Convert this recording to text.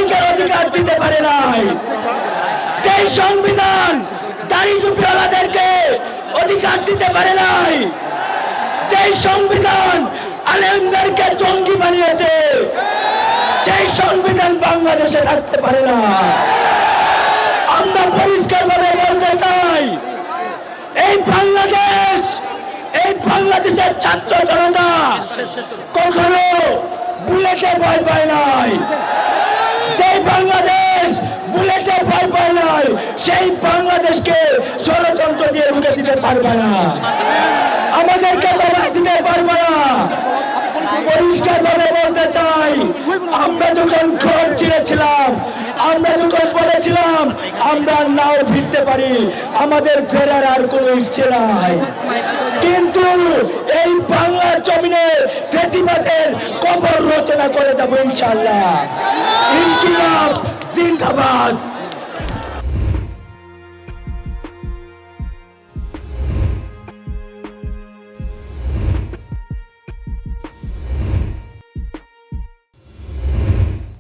তারিখের অধিকার দিতে পারে নাই, যেই সংবিধান দাড়ি টুপিওয়ালাদেরকে অধিকার দিতে পারে নাই, যেই সংবিধান আলেমদেরকে জঙ্গি বানিয়েছে, সেই সংবিধান বাংলাদেশে থাকতে পারে না। আমরা পরিষ্কারভাবে বলতে চাই, এই বাংলাদেশের ছাত্র জনতা কখনো বুলেটে ভয় পায় নাই। যে বাংলাদেশ বুলেটে ভয় পায় নাই, সেই বাংলাদেশকে ষড়যন্ত্র দিয়ে রুখে দিতে পারবে না, আমাদেরকে দমায় দিতে পারবে না। পরিষ্কারভাবে বলতে চাই, আমরা যখন ঘর ছিঁড়েছিলাম, আমরা যখন বলেছিলাম আমরা নাও ফিরতে পারি, আমাদের ফেরার আর কোনো ইচ্ছে নাই, কিন্তু এই বাংলার জমিনে ফেসিবাদের কবর রচনা করে যাবো ইনশাআল্লাহ। ইনকিলাব জিন্দাবাদ।